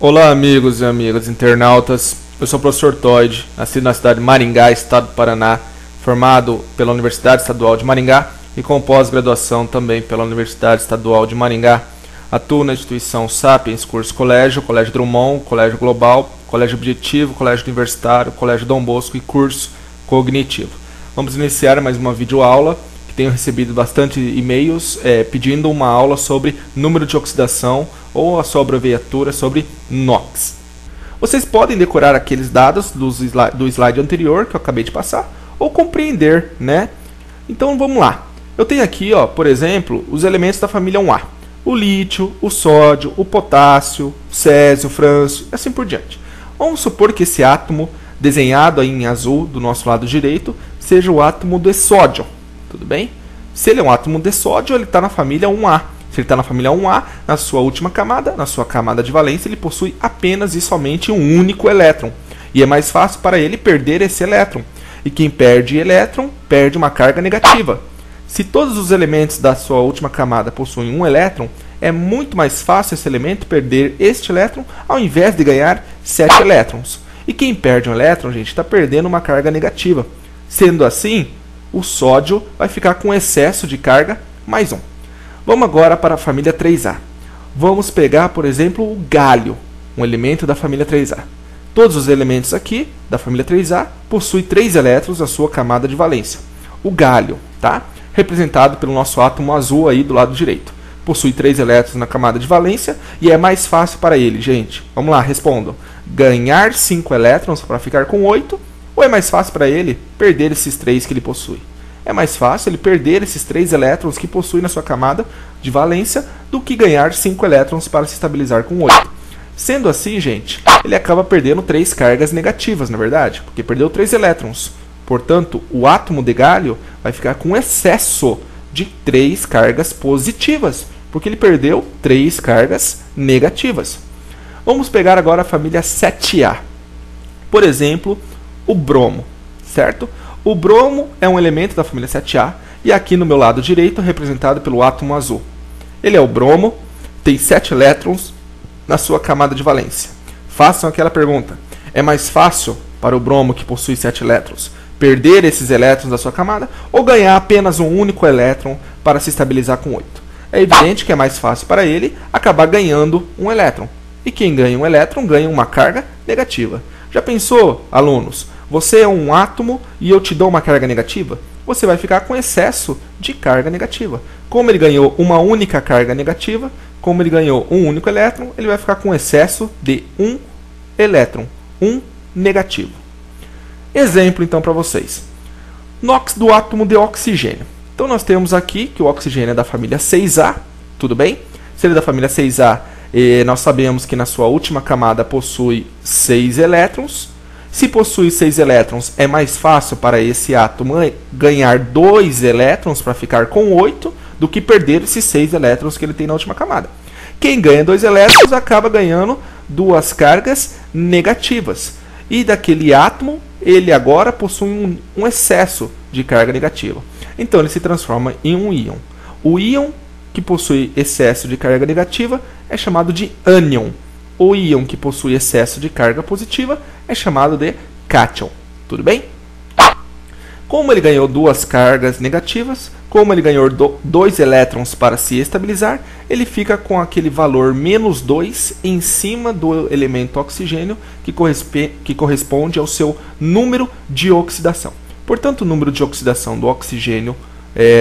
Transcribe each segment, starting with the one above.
Olá, amigos e amigas internautas. Eu sou o professor Toide, nascido na cidade de Maringá, estado do Paraná, formado pela Universidade Estadual de Maringá e com pós-graduação também pela Universidade Estadual de Maringá. Atuo na instituição Sapiens Curso Colégio, Colégio Drummond, Colégio Global, Colégio Objetivo, Colégio Universitário, Colégio Dom Bosco e Curso Cognitivo. Vamos iniciar mais uma videoaula, que tenho recebido bastante e-mails pedindo uma aula sobre número de oxidação ou a sua abreviatura sobre NOx. Vocês podem decorar aqueles dados do slide anterior que eu acabei de passar ou compreender, né? Então vamos lá. Eu tenho aqui, por exemplo, os elementos da família 1A. O lítio, o sódio, o potássio, o césio, o frâncio e assim por diante. Vamos supor que esse átomo desenhado aí em azul do nosso lado direito seja o átomo de sódio. Tudo bem? Se ele é um átomo de sódio, ele está na família 1A. Se ele está na família 1A, na sua última camada, na sua camada de valência, ele possui apenas e somente um único elétron. E é mais fácil para ele perder esse elétron. E quem perde elétron, perde uma carga negativa. Se todos os elementos da sua última camada possuem um elétron, é muito mais fácil esse elemento perder este elétron, ao invés de ganhar 7 elétrons. E quem perde um elétron, gente, está perdendo uma carga negativa. Sendo assim, o sódio vai ficar com excesso de carga mais 1. Vamos agora para a família 3A. Vamos pegar, por exemplo, o gálio, um elemento da família 3A. Todos os elementos aqui da família 3A possuem 3 elétrons na sua camada de valência. O gálio, tá? Representado pelo nosso átomo azul aí do lado direito. Possui 3 elétrons na camada de valência e é mais fácil para ele, gente. Vamos lá, respondam. Ganhar 5 elétrons para ficar com 8 ou é mais fácil para ele perder esses 3 que ele possui? É mais fácil ele perder esses 3 elétrons que possui na sua camada de valência do que ganhar 5 elétrons para se estabilizar com 8. Sendo assim, gente, ele acaba perdendo 3 cargas negativas, na verdade, porque perdeu 3 elétrons. Portanto, o átomo de gálio vai ficar com excesso de 3 cargas positivas, porque ele perdeu 3 cargas negativas. Vamos pegar agora a família 7A. Por exemplo, o bromo, certo? O bromo é um elemento da família 7A e aqui no meu lado direito é representado pelo átomo azul. Ele é o bromo, tem 7 elétrons na sua camada de valência. Façam aquela pergunta. É mais fácil para o bromo que possui 7 elétrons perder esses elétrons da sua camada ou ganhar apenas um único elétron para se estabilizar com 8? É evidente que é mais fácil para ele acabar ganhando um elétron. E quem ganha um elétron ganha uma carga negativa. Já pensou, alunos? Você é um átomo e eu te dou uma carga negativa? Você vai ficar com excesso de carga negativa. Como ele ganhou uma única carga negativa, como ele ganhou um único elétron, ele vai ficar com excesso de um elétron, um negativo. Exemplo então para vocês. NOx do átomo de oxigênio. Então nós temos aqui que o oxigênio é da família 6A, tudo bem? Se ele é da família 6A, nós sabemos que na sua última camada possui 6 elétrons. Se possui 6 elétrons, é mais fácil para esse átomo ganhar 2 elétrons para ficar com 8 do que perder esses 6 elétrons que ele tem na última camada. Quem ganha 2 elétrons acaba ganhando 2 cargas negativas. E daquele átomo, ele agora possui um excesso de carga negativa. Então ele se transforma em um íon. O íon que possui excesso de carga negativa é chamado de ânion. O íon que possui excesso de carga positiva é chamado de cátion. Tudo bem? Como ele ganhou 2 cargas negativas, como ele ganhou 2 elétrons para se estabilizar, ele fica com aquele valor menos 2 em cima do elemento oxigênio, que corresponde ao seu número de oxidação. Portanto, o número de oxidação do oxigênio,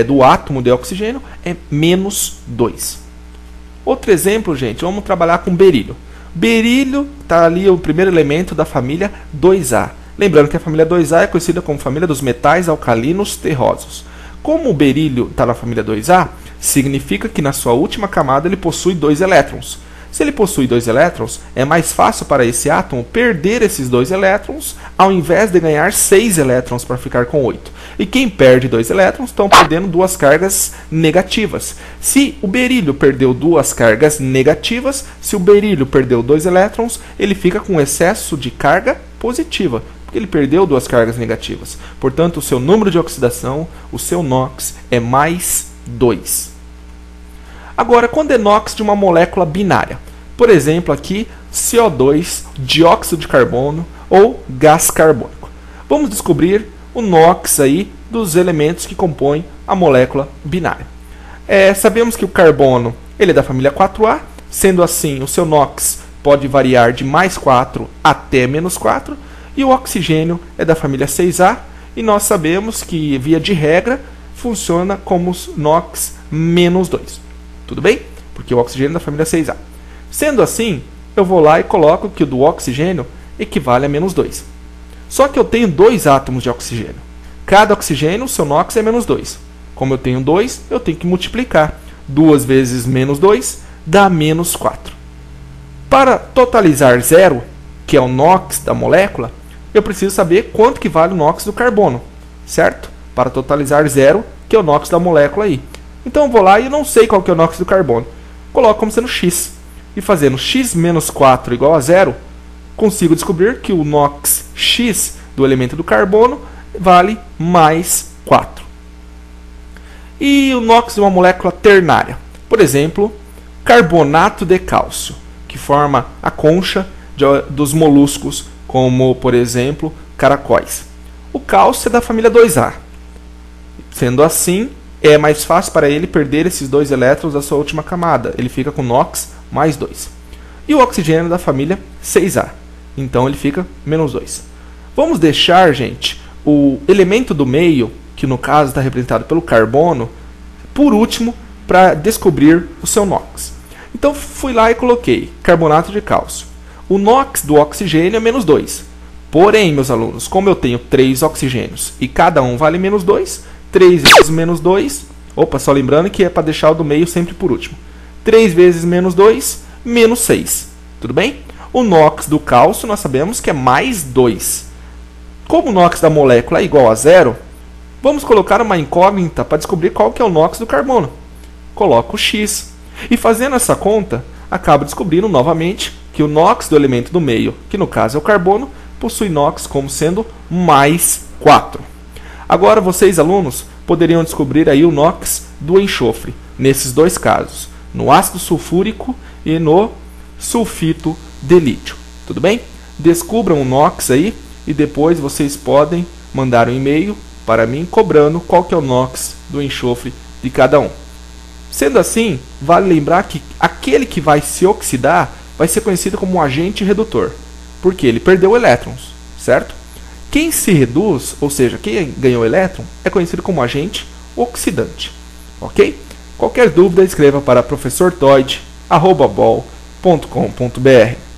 do átomo de oxigênio, é menos 2. Outro exemplo, gente, vamos trabalhar com berílio. Berílio está ali o primeiro elemento da família 2A. Lembrando que a família 2A é conhecida como família dos metais alcalinos terrosos. Como o berílio está na família 2A, significa que na sua última camada ele possui 2 elétrons. Se ele possui 2 elétrons, é mais fácil para esse átomo perder esses 2 elétrons, ao invés de ganhar 6 elétrons para ficar com 8. E quem perde 2 elétrons estão perdendo 2 cargas negativas. Se o berílio perdeu 2 cargas negativas, se o berílio perdeu 2 elétrons, ele fica com excesso de carga positiva, porque ele perdeu 2 cargas negativas. Portanto, o seu número de oxidação, o seu NOx, é mais 2. Agora, quando é NOx de uma molécula binária? Por exemplo, aqui, CO2, dióxido de carbono ou gás carbônico. Vamos descobrir o NOx aí dos elementos que compõem a molécula binária. Sabemos que o carbono ele é da família 4A, sendo assim, o seu NOx pode variar de mais 4 até menos 4, e o oxigênio é da família 6A, e nós sabemos que, via de regra, funciona como NOx menos 2. Tudo bem? Porque o oxigênio é da família 6A. Sendo assim, eu vou lá e coloco que o do oxigênio equivale a menos 2. Só que eu tenho 2 átomos de oxigênio. Cada oxigênio, o seu NOx é menos 2. Como eu tenho 2, eu tenho que multiplicar. 2 vezes menos 2 dá menos 4. Para totalizar 0, que é o NOx da molécula, eu preciso saber quanto que vale o NOx do carbono, certo? Para totalizar 0, que é o NOx da molécula aí. Então eu vou lá e eu não sei qual que é o NOx do carbono. Coloco como sendo x. E fazendo x menos 4 igual a 0, consigo descobrir que o NOx x do elemento do carbono vale mais 4. E o NOx de uma molécula ternária? Por exemplo, carbonato de cálcio, que forma a concha dos moluscos, como, por exemplo, caracóis. O cálcio é da família 2A. Sendo assim, é mais fácil para ele perder esses 2 elétrons da sua última camada. Ele fica com NOx mais 2. E o oxigênio é da família 6A. Então ele fica menos 2. Vamos deixar, gente, o elemento do meio, que no caso está representado pelo carbono, por último, para descobrir o seu NOx. Então fui lá e coloquei carbonato de cálcio. O NOx do oxigênio é menos 2. Porém, meus alunos, como eu tenho 3 oxigênios e cada um vale menos 2, 3 vezes menos 2, só lembrando que é para deixar o do meio sempre por último. 3 vezes menos 2, menos 6. Tudo bem? O NOx do cálcio nós sabemos que é mais 2. Como o NOx da molécula é igual a 0, vamos colocar uma incógnita para descobrir qual que é o NOx do carbono. Coloco x. E fazendo essa conta, acabo descobrindo novamente que o NOx do elemento do meio, que no caso é o carbono, possui NOx como sendo mais 4. Agora vocês, alunos, poderiam descobrir aí o NOx do enxofre, nesses 2 casos, no ácido sulfúrico e no sulfito de lítio. Tudo bem? Descubram o NOx aí e depois vocês podem mandar um e-mail para mim cobrando qual que é o NOx do enxofre de cada um. Sendo assim, vale lembrar que aquele que vai se oxidar vai ser conhecido como um agente redutor, porque ele perdeu elétrons, certo? Quem se reduz, ou seja, quem ganhou elétron, é conhecido como agente oxidante. Ok? Qualquer dúvida, escreva para professortoid@bol.com.br.